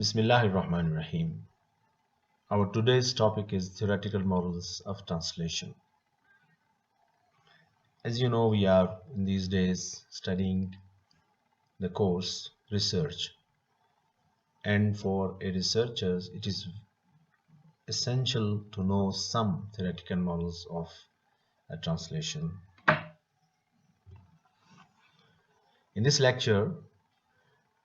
Bismillahirrahmanirrahim. Our today's topic is theoretical models of translation. As you know, we are in these days studying the course research, and for a researcher, it is essential to know some theoretical models of a translation. In this lecture,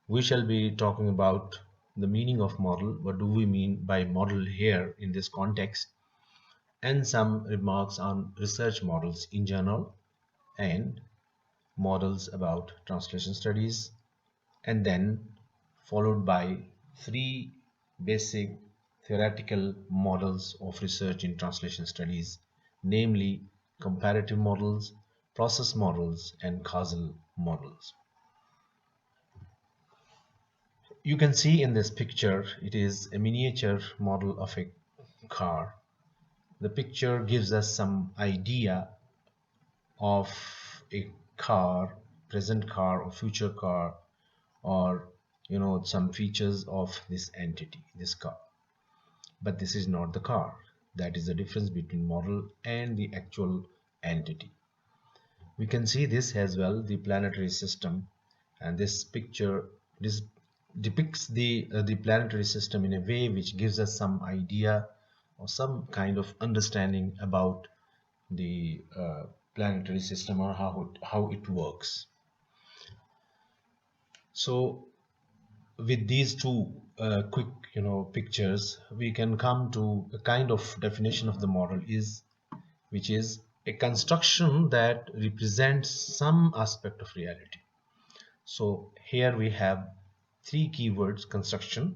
we shall be talking about the meaning of model. What do we mean by model here in this context? And some remarks on research models in general and models about translation studies, and then followed by three basic theoretical models of research in translation studies, namely comparative models, process models, and causal models. You can see in this picture it is a miniature model of a car. The picture gives us some idea of a car, present car or future car, or some features of this entity, this car. But this is not the car. That is the difference between model and the actual entity. We can see this as well, the planetary system, and this picture this depicts the planetary system in a way which gives us some idea or some kind of understanding about the planetary system, or how it works. So with these two quick pictures, we can come to a kind of definition of the model, is which is a construction that represents some aspect of reality. So here we have three keywords: construction,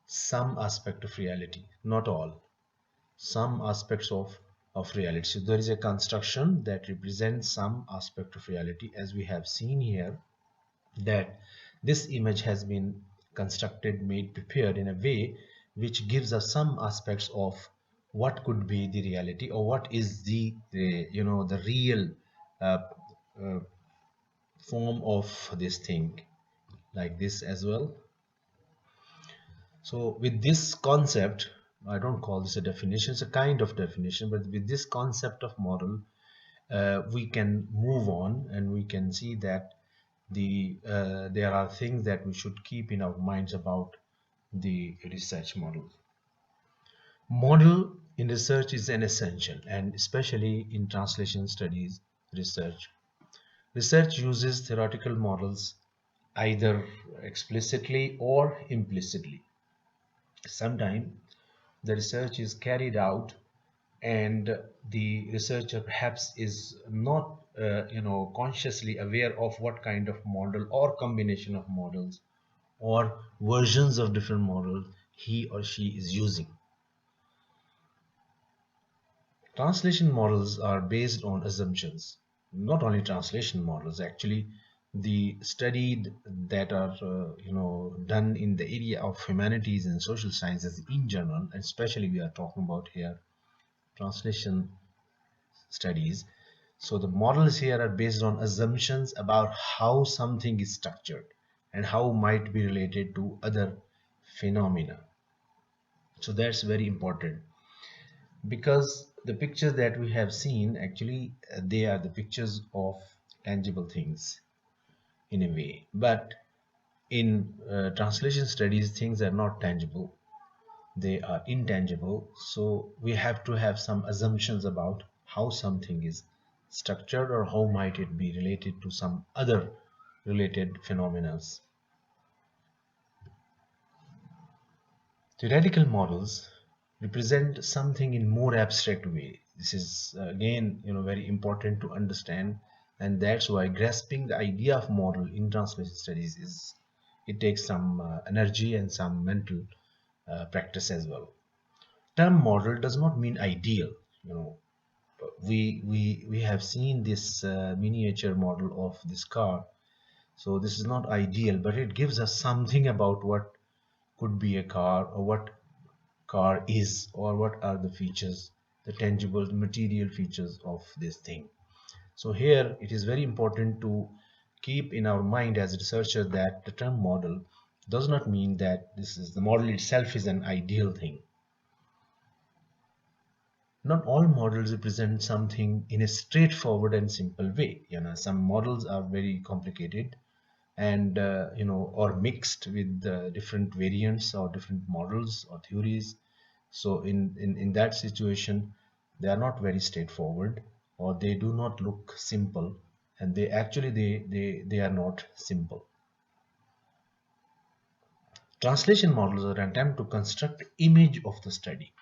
some aspect of reality, not all, some aspects of reality. So there is a construction that represents some aspect of reality, as we have seen here, that this image has been constructed, made, prepared in a way which gives us some aspects of what could be the reality, or what is the real uh, uh, form of this thing, like this as well. So with this concept, I don't call this a definition, it's a kind of definition, but with this concept of model, we can move on, and we can see that there are things that we should keep in our minds about the research model. Model in research is an essential, and especially in translation studies research. Research uses theoretical models either explicitly or implicitly. Sometimes the research is carried out and the researcher perhaps is not consciously aware of what kind of model or combination of models or versions of different models he or she is using. Translation models are based on assumptions. Not only translation models, actually, the studied that are done in the area of humanities and social sciences in general, and especially we are talking about here translation studies. So the models here are based on assumptions about how something is structured and how might be related to other phenomena. So that's very important, because the pictures that we have seen, actually they are the pictures of tangible things in a way, but in translation studies things are not tangible, they are intangible. So we have to have some assumptions about how something is structured, or how might it be related to some other related phenomena. Theoretical models represent something in more abstract way. This is again very important to understand, and that's why grasping the idea of model in translation studies is, it takes some energy and some mental practice as well. Term model does not mean ideal. you know we have seen this miniature model of this car. So this is not ideal, but it gives us something about what could be a car, or what car is, or what are the features, the tangible material features of this thing. So here it is very important to keep in our mind as a researcher that the term model does not mean that this is the model itself is an ideal thing. Not all models represent something in a straightforward and simple way. Some models are very complicated and or mixed with different variants or different models or theories. So in that situation, they are not very straightforward, or they do not look simple, and they are not simple. Translation models are an attempt to construct image of the study,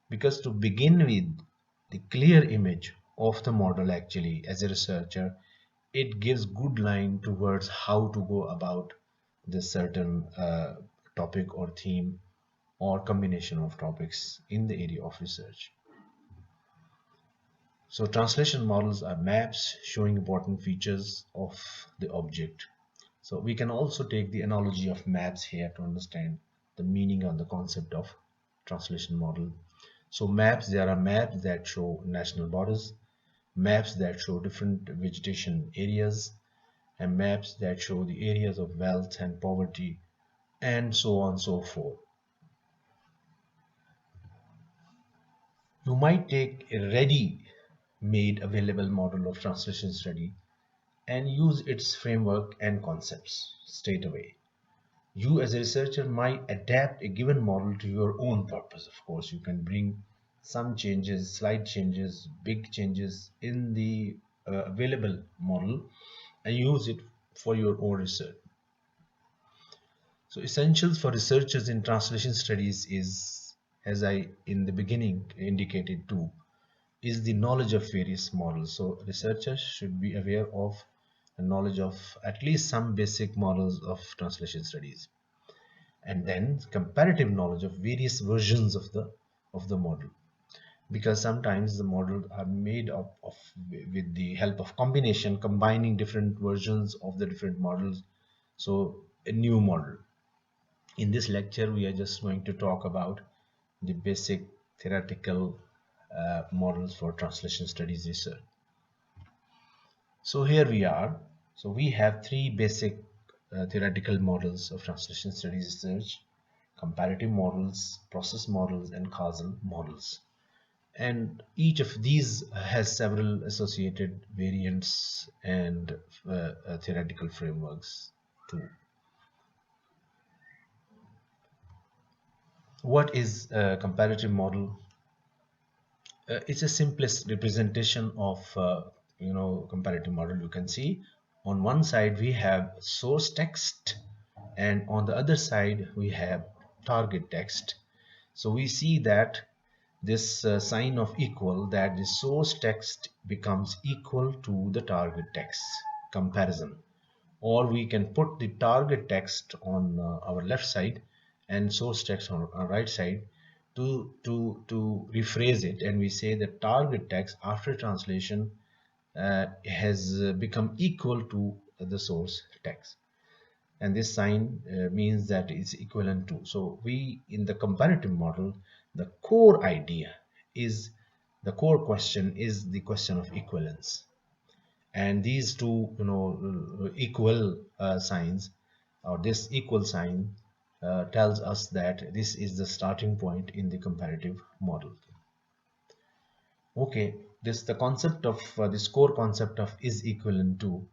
because to begin with the clear image of the model, actually as a researcher, it gives good line towards how to go about this certain topic or theme or combination of topics in the area of research. So translation models are maps showing important features of the object. So we can also take the analogy of maps here to understand the meaning and the concept of translation model. So maps, there are maps that show national borders, maps that show different vegetation areas, and maps that show the areas of wealth and poverty, and so on and so forth. You might take a ready made available model of translation study and use its framework and concepts straight away. You as a researcher might adapt a given model to your own purpose. Of course, you can bring some changes, slight changes, big changes in the available model and use it for your own research. So essentials for researchers in translation studies is, as I in the beginning indicated too, is the knowledge of various models. So researchers should be aware of the knowledge of at least some basic models of translation studies, and then comparative knowledge of various versions of the model, because sometimes the models are made up of with the help of combination, combining different versions of the different models, so a new model. In this lecture we are just going to talk about the basic theoretical models for translation studies research. So here we are. So we have three basic theoretical models of translation studies research: comparative models, process models, and causal models. And each of these has several associated variants and theoretical frameworks too. What is a comparative model? It's a simplest representation of comparative model. You can see on one side we have source text, and on the other side we have target text. So we see that this sign of equal, that the source text becomes equal to the target text comparison, or we can put the target text on our left side and source text on our right side to rephrase it, and we say the target text after translation has become equal to the source text, and this sign means that it's equivalent to. So we, in the comparative model, the core idea is, the core question is the question of equivalence, and these two equal signs, or this equal sign tells us that this is the starting point in the comparative model. Okay, this the concept of this core concept of is equivalent to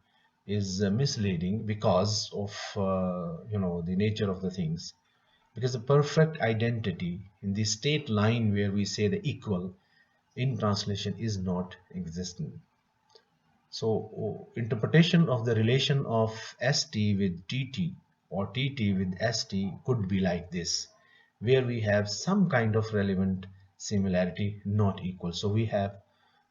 is misleading because of the nature of the things, because the perfect identity in the state line where we say the equal in translation is not existent. So interpretation of the relation of st with tt or tt with st could be like this, where we have some kind of relevant similarity not equal. So we have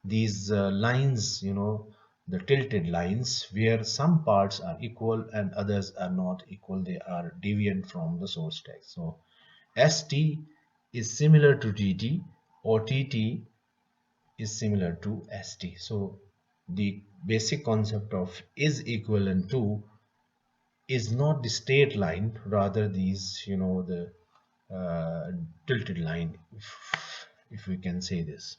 these lines, the tilted lines, where some parts are equal and others are not equal, they are deviant from the source text. So st is similar to tt, or tt is similar to st. So the basic concept of is equivalent to is not the straight line, rather these, the tilted line, if we can say this.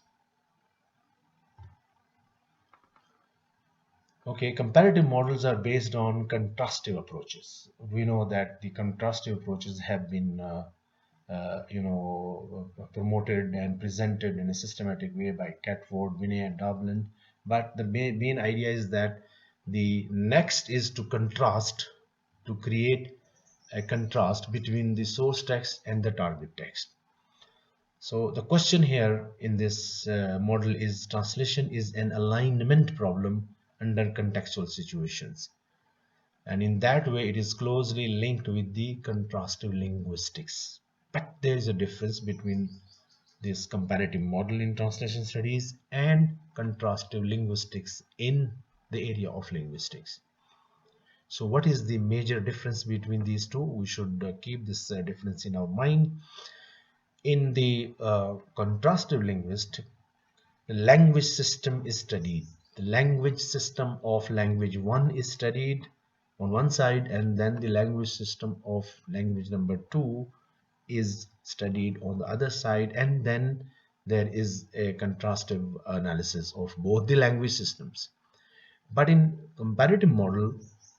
Okay, comparative models are based on contrastive approaches. We know that the contrastive approaches have been promoted and presented in a systematic way by Catford, Vinay, and Dublin. But the main idea is that the next is to contrast, to create a contrast between the source text and the target text. So the question here in this model is translation is an alignment problem under contextual situations. And in that way, it is closely linked with the contrastive linguistics. But there is a difference between this comparative model in translation studies and contrastive linguistics in the area of linguistics. So what is the major difference between these two? We should keep this difference in our mind. In the contrastive linguist, the language system is studied. The language system of language 1 is studied on one side, and then the language system of language number 2 is studied on the other side, and then there is a contrastive analysis of both the language systems. But in comparative model,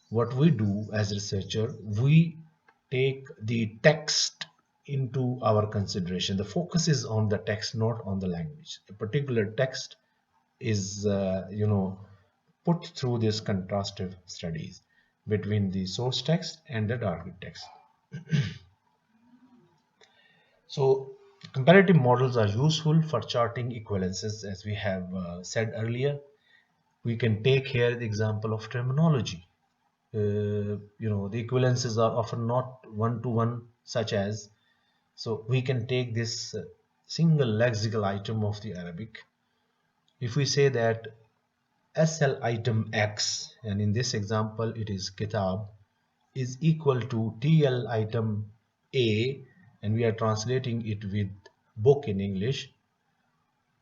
what we do as researcher, we take the text into our consideration. The focus is on the text, not on the language. A particular text is, put through this contrastive studies between the source text and the target text. So comparative models are useful for charting equivalences, as we have said earlier. We can take here the example of terminology. The equivalences are often not one-to-one, such as, so we can take this single lexical item of the Arabic. If we say that SL item X, and in this example it is kitab, is equal to TL item A, and we are translating it with book in English.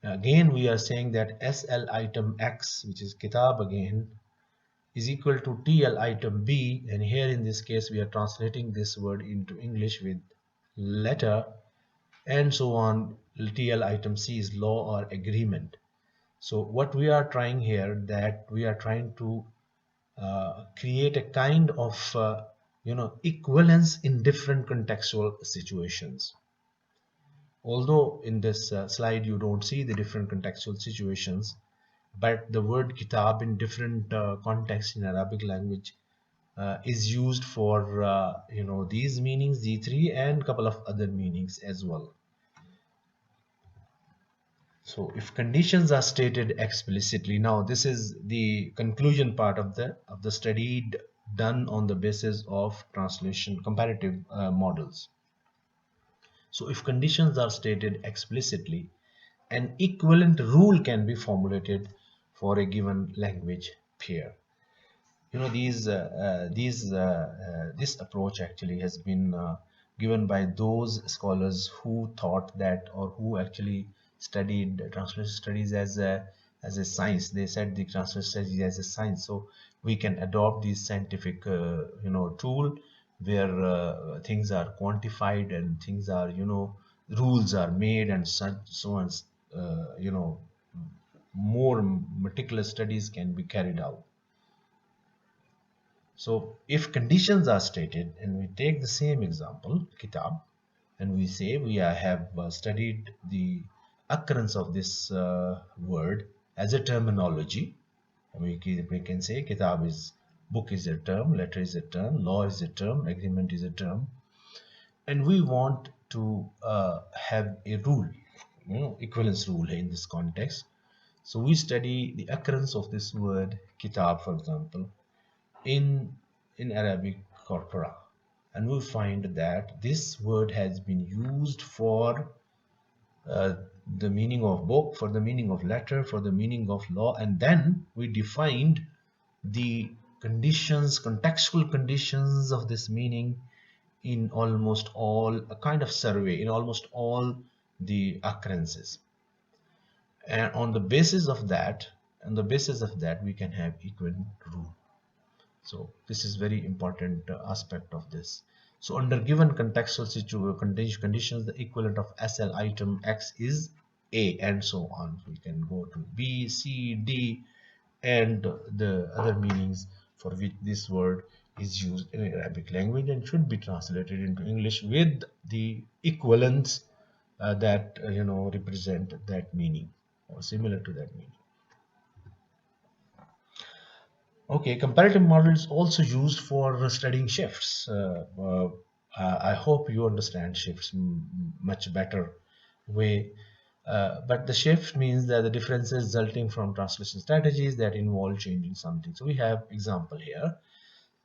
Again, we are saying that SL item X, which is kitab again, is equal to TL item B, and here in this case we are translating this word into English with letter, and so on. TL item C is law or agreement. So what we are trying here, that we are trying to create a kind of equivalence in different contextual situations. Although in this slide you don't see the different contextual situations, but the word kitab in different contexts in Arabic language is used for these meanings, the three, and couple of other meanings as well. So if conditions are stated explicitly, now this is the conclusion part of the study done on the basis of translation comparative models. So if conditions are stated explicitly, an equivalent rule can be formulated for a given language pair. This approach actually has been given by those scholars who thought that, or who actually studied translation studies as a science. They said the translation studies as a science, so we can adopt this scientific tool where things are quantified and things are rules are made, and so on, more meticulous studies can be carried out. So if conditions are stated, and we take the same example, kitab, and we say have studied the occurrence of this word as a terminology, and we can say kitab is book is a term, letter is a term, law is a term, agreement is a term, and we want to have a rule, equivalence rule in this context. So we study the occurrence of this word kitab, for example, in Arabic corpora, and we find that this word has been used for uh, the meaning of book, for the meaning of letter, for the meaning of law, and then we defined the conditions, contextual conditions of this meaning in almost all a kind of survey in almost all the occurrences, and on the basis of that, we can have equivalent rule. So this is very important aspect of this. So under given contextual conditions, the equivalent of SL item X is A, and so on. We can go to B, C, D, and the other meanings for which this word is used in Arabic language and should be translated into English with the equivalents that represent that meaning or similar to that meaning. Okay, comparative model is also used for studying shifts. I hope you understand shifts much better way. But the shift means that the differences resulting from translation strategies that involve changing something. So we have example here.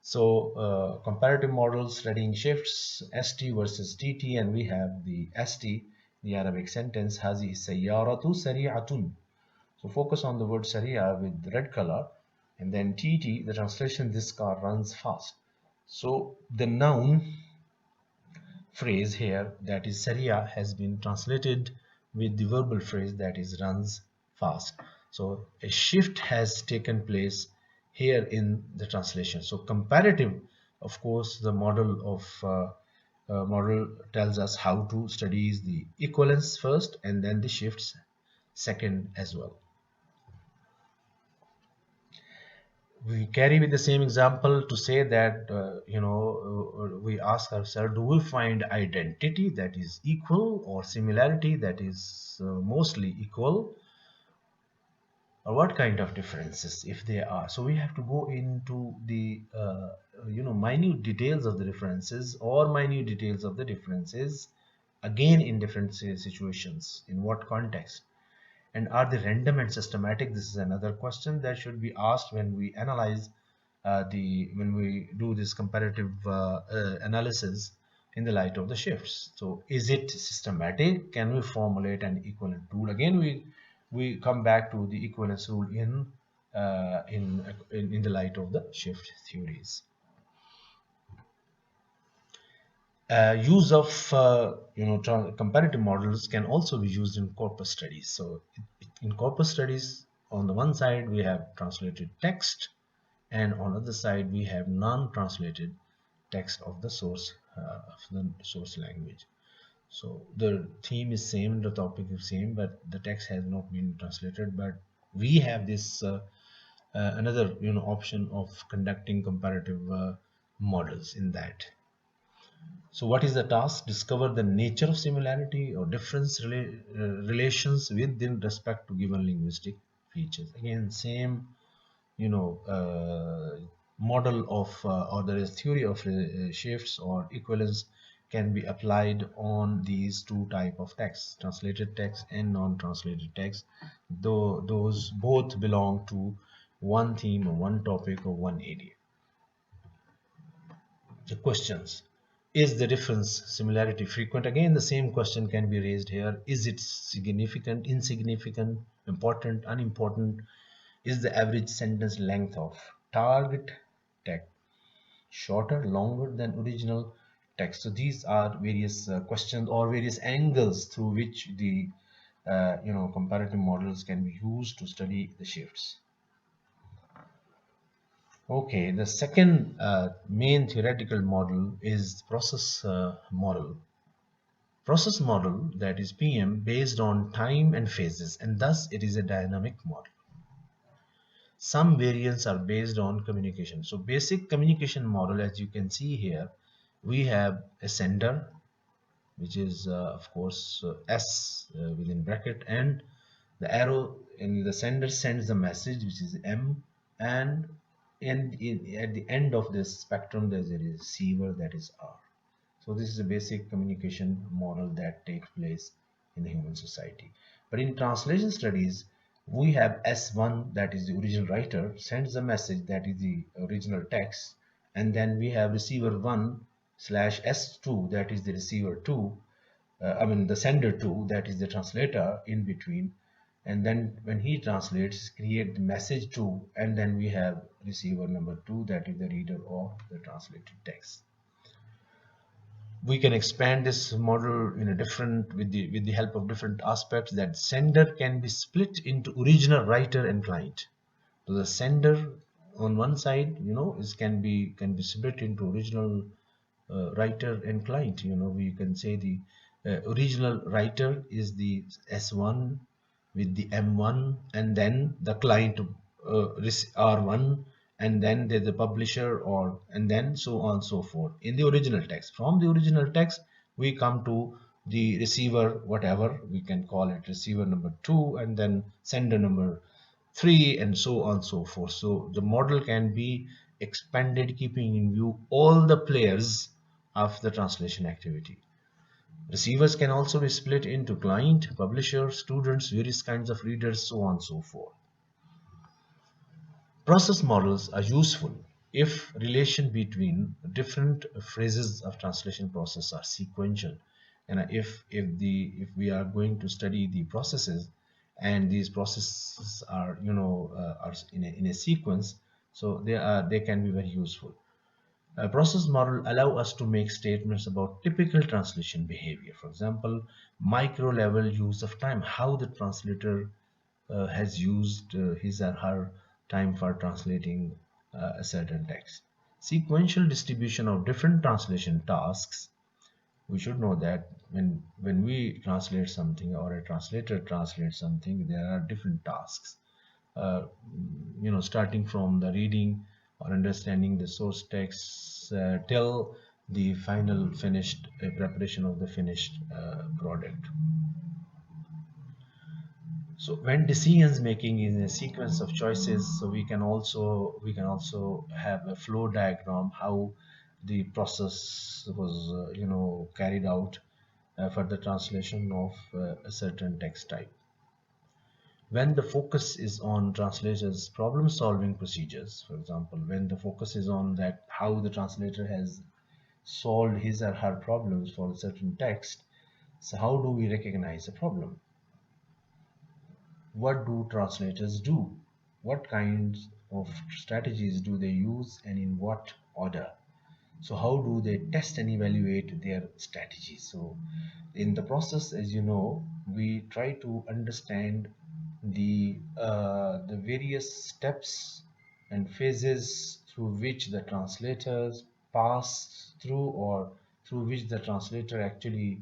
So comparative models studying shifts, ST versus TT, and we have the ST, the Arabic sentence, هذه السيارة سريعة. So focus on the word Sharia with red color, and then TT, the translation, this car runs fast. So the noun phrase here, that is Sharia, has been translated with the verbal phrase that is runs fast. So a shift has taken place here in the translation. So comparative, of course, the model tells us how to study the equivalence first and then the shifts second as well. We carry with the same example to say that we ask ourselves, do we find identity that is equal or similarity that is mostly equal, or what kind of differences if they are. So we have to go into the minute details of the differences or minute details of the differences again in different situations, in what context. And are they random and systematic? This is another question that should be asked when we analyze when we do this comparative analysis in the light of the shifts. So is it systematic? Can we formulate an equivalent rule? Again, we come back to the equivalence rule in the light of the shift theories. Use of comparative models can also be used in corpus studies. So in corpus studies, on the one side we have translated text, and on the other side we have non-translated text of the source language. So the theme is same, the topic is same, but the text has not been translated. But we have this another option of conducting comparative models in that. So what is the task? Discover the nature of similarity or difference relations within respect to given linguistic features. Again, same model of or there is theory of shifts or equivalence can be applied on these two type of texts, translated text and non-translated text, though those both belong to one theme or one topic or one area. The questions: is the difference similarity frequent? Again, the same question can be raised here. Is it significant, insignificant, important, unimportant? Is the average sentence length of target text shorter, longer than original text? So these are various questions or various angles through which the comparative models can be used to study the shifts. Okay, the second main theoretical model is process model. Process model, that is PM, based on time and phases, and thus it is a dynamic model. Some variants are based on communication. So basic communication model, as you can see here, we have a sender, which is of course S within bracket, and the arrow in the sender sends the message, which is M, and at the end of this spectrum there's a receiver, that is R. So this is a basic communication model that takes place in the human society. But in translation studies, we have S1, that is the original writer, sends a message, that is the original text, and then we have receiver 1 slash S2, that is the receiver 2, the sender 2, that is the translator in between, and then when he translates, create the message 2, and then we have receiver number 2, that is the reader of the translated text. We can expand this model in a different with the help of different aspects. That sender can be split into original writer and client. So the sender on one side can be split into original writer and client. We can say the original writer is the S1 with the M1, and then the client are one, and then there's the publisher, or and then so on and so forth in the original text. From the original text we come to the receiver, whatever we can call it, receiver number 2, and then sender number 3, and so on and so forth. So the model can be expanded keeping in view all the players of the translation activity. Receivers can also be split into client, publisher, students, various kinds of readers, so on and so forth. Process models are useful if relation between different phases of translation process are sequential, and if we are going to study the processes, and these processes are are in a sequence, so they can be very useful. A process model allow us to make statements about typical translation behavior. For example, micro level use of time, how the translator has used his or her time for translating a certain text. Sequential distribution of different translation tasks. We should know that when we translate something, or a translator translates something, there are different tasks. uh, Starting from the reading or understanding the source text till the final finished preparation of the finished product. So when decisions making is a sequence of choices, so we can also have a flow diagram how the process was carried out for the translation of a certain text type. When the focus is on translators problem solving procedures, for example, when the focus is on that how the translator has solved his or her problems for a certain text, so how do we recognize a problem? What do translators do? What kinds of strategies do they use, and in what order? So how do they test and evaluate their strategies? So in the process, as you know, we try to understand the various steps and phases through which the translators pass through, or through which the translator actually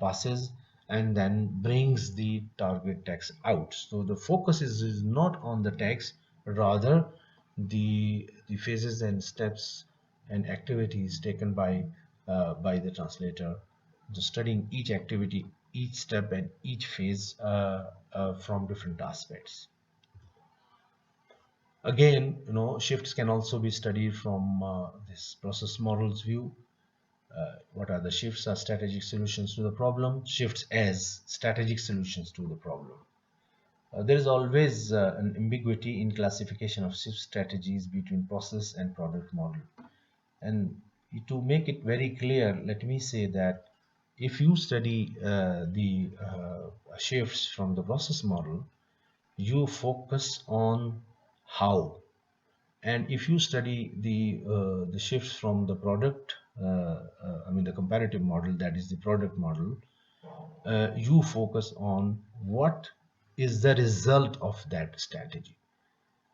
passes and then brings the target text out. So the focus is not on the text, rather the phases and steps and activities taken by the translator, just studying each activity, each step, and each phase from different aspects. Again, shifts can also be studied from this process models view. What are the shifts? Are strategic solutions to the problem. Shifts as strategic solutions to the problem. There is always an ambiguity in classification of shift strategies between process and product model. And to make it very clear, let me say that if you study the shifts from the process model, you focus on how. And if you study the shifts from the product, the comparative model, that is the product model, you focus on what is the result of that strategy.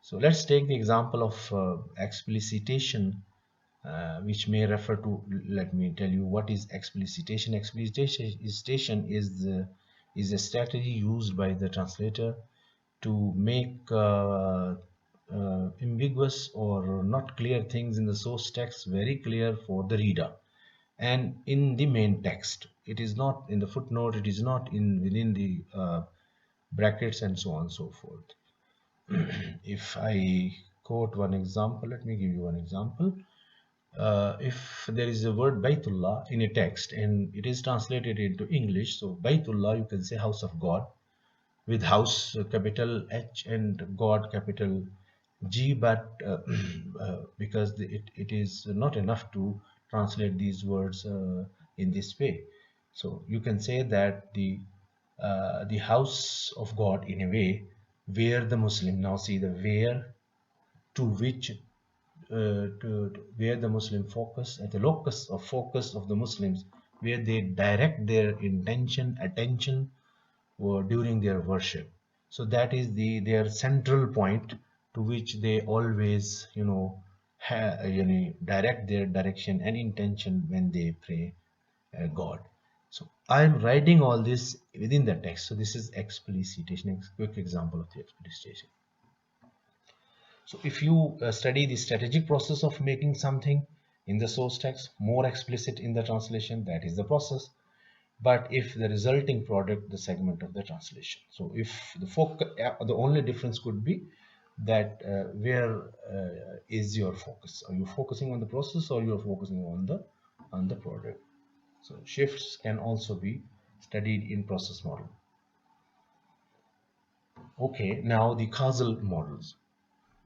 So let's take the example of explicitation, which may refer to, let me tell you what is explicitation. Explicitation is a strategy used by the translator to make ambiguous or not clear things in the source text very clear for the reader, and in the main text. It is not in the footnote, it is not in within the brackets, and so on and so forth. If I quote one example, let me give you one example. If there is a word Baitullah in a text and it is translated into English, so Baitullah, you can say house of God, with house capital H and God capital G, but because it is not enough to translate these words in this way. So you can say that the house of God, in a way, where the Muslim, now see the where, to which where the Muslim focus, at the locus of focus of the Muslims, where they direct their intention, attention, during their worship. So that is their central point to which they always direct their direction and intention when they pray God. So I'm writing all this within the text. So this is explicitation, quick example of the explicitation. So if you study the strategic process of making something in the source text more explicit in the translation, that is the process. But if the resulting product, the segment of the translation. So if the only difference could be that where is your focus? Are you focusing on the process or you're focusing on the product? So shifts can also be studied in process model. Okay, now the causal models.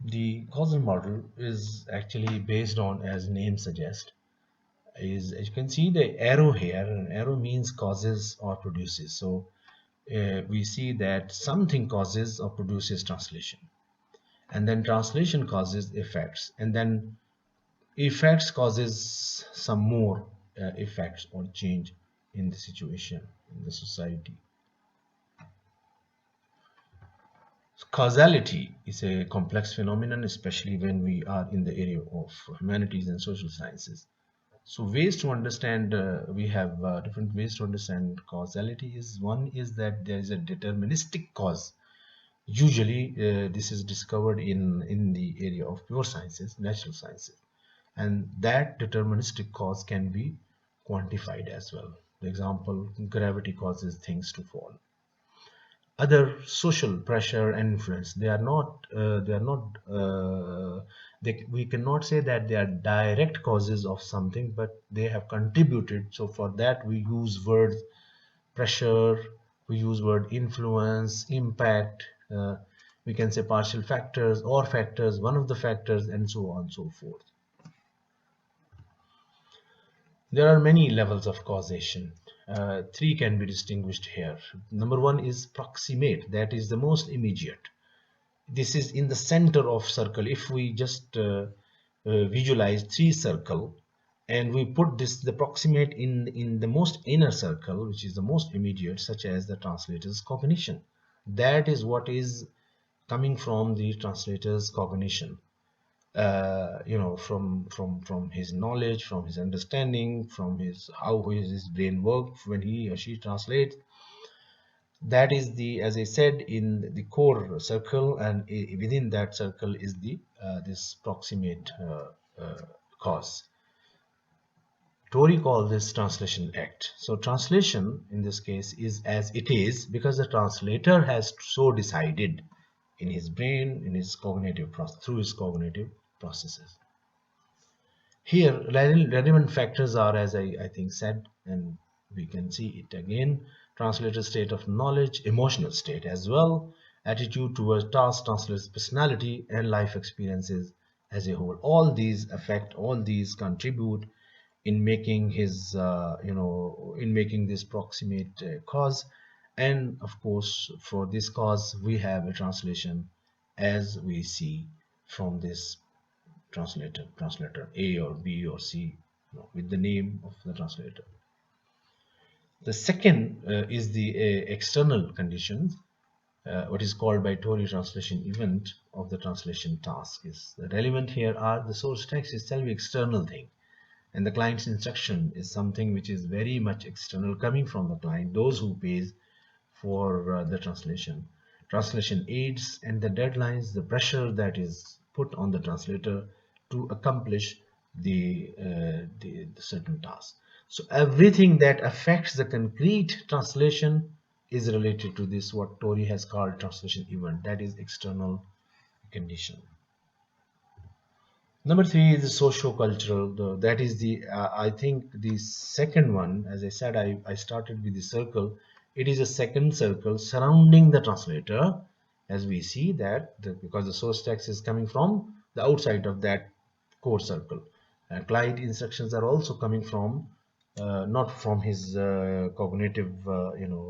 The causal model is actually based on, as name suggests, is, as you can see the arrow here, an arrow means causes or produces. So we see that something causes or produces translation, and then translation causes effects, and then effects causes some more effects or change in the situation in the society. Causality is a complex phenomenon, especially when we are in the area of humanities and social sciences. So ways to understand, we have different ways to understand causality. Is one is that there is a deterministic cause. Usually this is discovered in the area of pure sciences, natural sciences, and that deterministic cause can be quantified as well. For example, gravity causes things to fall. Other social pressure and influence, we cannot say that they are direct causes of something, but they have contributed. So for that we use words pressure, we use word influence, impact, we can say partial factors or factors, one of the factors, and so on and so forth. There are many levels of causation. Three can be distinguished here. Number one is proximate, that is the most immediate. This is in the center of circle. If we just visualize three circle and we put this the proximate in the most inner circle, which is the most immediate, such as the translator's cognition, that is what is coming from the translator's cognition, from his knowledge, from his understanding, from his how his brain works when he or she translates. That is the, as I said, in the core circle, and within that circle is the this proximate cause. Tory called this translation act. So translation in this case is as it is because the translator has so decided in his brain, in his cognitive process, through his cognitive processes. Here, relevant factors are, as I think said, and we can see it again: translator state of knowledge, emotional state as well, attitude towards task, translator's personality, and life experiences as a whole. All these affect, all these contribute in making his, in making this proximate cause. And of course, for this cause, we have a translation as we see from this translator A or B or C, with the name of the translator. The second is the external conditions, what is called by Tory translation event of the translation task. Is the relevant here are the source text is self external thing, and the client's instruction is something which is very much external, coming from the client, those who pays for the translation aids, and the deadlines, the pressure that is put on the translator to accomplish the certain task. So everything that affects the concrete translation is related to this, what Tory has called translation event, that is external condition. Number three is the socio-cultural. That is the, I think the second one, as I said, I started with the circle. It is a second circle surrounding the translator, as we see that because the source text is coming from the outside of that core circle. And client instructions are also coming from, not from his cognitive,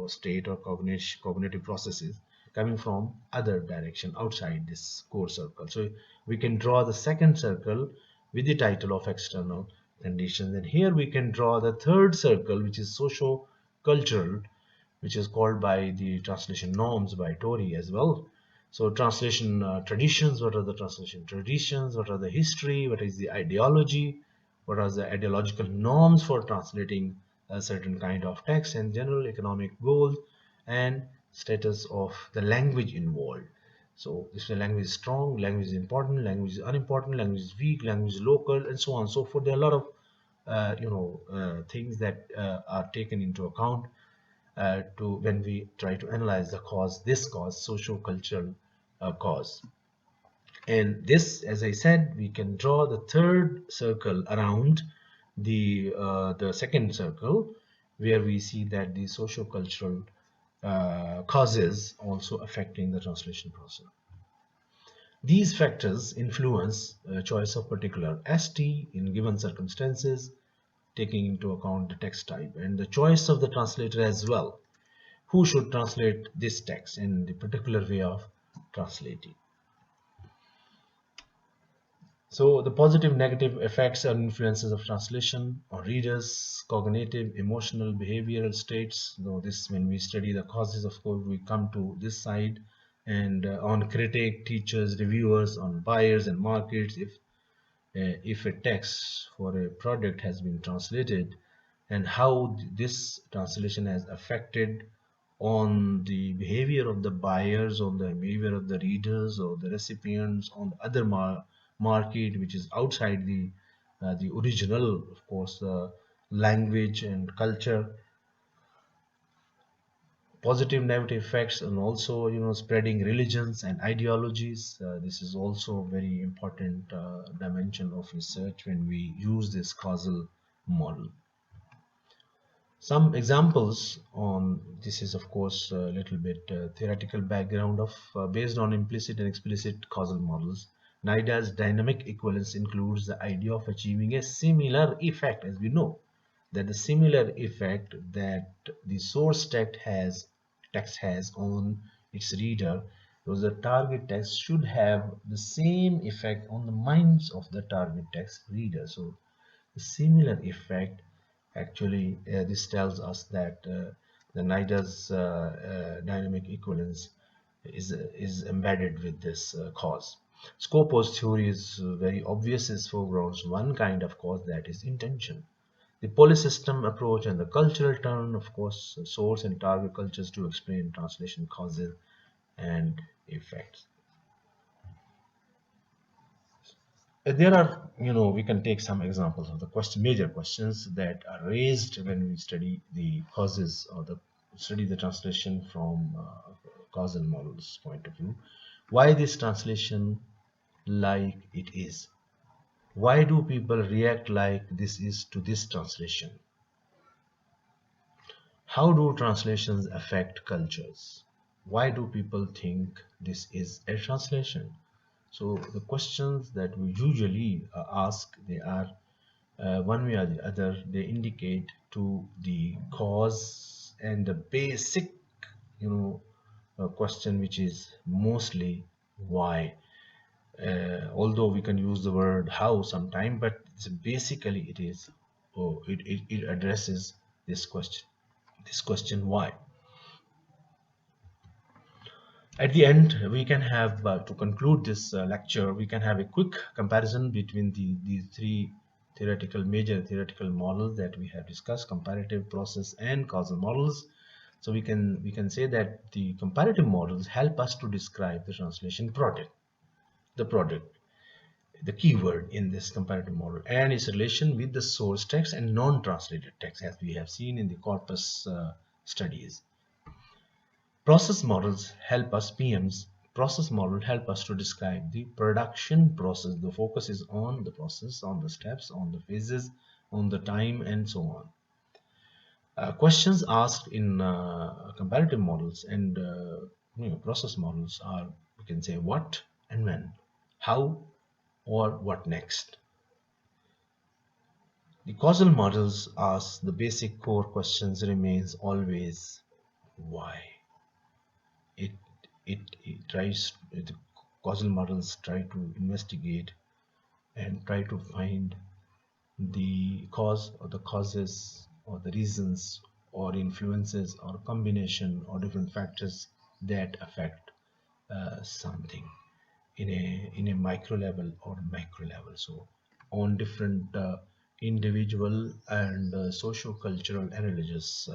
state or cognitive processes, coming from other direction outside this core circle. So we can draw the second circle with the title of external conditions, and here we can draw the third circle, which is socio-cultural, which is called by the translation norms by Tory as well. So translation traditions, what are the translation traditions, what are the history, what is the ideology, what are the ideological norms for translating a certain kind of text, and general economic goals and status of the language involved. So if the language is strong, language is important, language is unimportant, language is weak, language is local, and so on. So for there are a lot of things that are taken into account to when we try to analyze the cause, this cause, socio-cultural cause. And this, as I said, we can draw the third circle around the second circle, where we see that the socio-cultural causes also affecting the translation process. These factors influence choice of particular ST in given circumstances, taking into account the text type and the choice of the translator as well. Who should translate this text in the particular way of translating? So the positive negative effects and influences of translation on readers, cognitive, emotional, behavioral states. Though this, when we study the causes, of course, we come to this side, and on critic, teachers, reviewers, on buyers and markets. If a text for a product has been translated, and how this translation has affected on the behavior of the buyers, on the behavior of the readers or the recipients, on the other market which is outside the original, of course, language and culture. Positive negative effects, and also spreading religions and ideologies. This is also a very important dimension of research when we use this causal model. Some examples on this is, of course, a little bit theoretical background of based on implicit and explicit causal models. NIDA's dynamic equivalence includes the idea of achieving a similar effect, as we know that the similar effect that the source text has on its reader, because the target text should have the same effect on the minds of the target text reader. So the similar effect, actually, this tells us that the NIDA's dynamic equivalence is embedded with this cause. Scopus theory is very obvious. It foregrounds one kind of cause, that is intention. The polysystem approach and the cultural turn, of course, source and target cultures to explain translation causes and effects. There are, we can take some examples of the major questions that are raised when we study the causes or study the translation from causal models point of view. Why this translation like it is? Why do people react like this is to this translation? How do translations affect cultures? Why do people think this is a translation? So the questions that we usually ask, they are one way or the other, they indicate to the cause, and the basic, question, which is mostly why. Although we can use the word how sometime, but basically it is, it addresses this question. This question why. At the end, we can have, to conclude this lecture, we can have a quick comparison between these three major theoretical models that we have discussed: comparative, process, and causal models. So we can say that the comparative models help us to describe the translation product, the product, the keyword in this comparative model, and its relation with the source text and non-translated text, as we have seen in the corpus studies. Process models help us, PMs, process model help us to describe the production process. The focus is on the process, on the steps, on the phases, on the time, and so on. Questions asked in comparative models and process models are, we can say, what and when, how, or what next. The causal models ask the basic core questions remains always why. It it tries, the causal models try to investigate and try to find the cause or the causes or the reasons or influences or combination or different factors that affect something in a micro level or macro level. So on different individual and socio-cultural and religious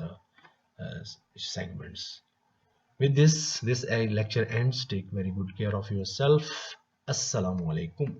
segments. With this lecture ends. Take very good care of yourself. Assalamu alaikum.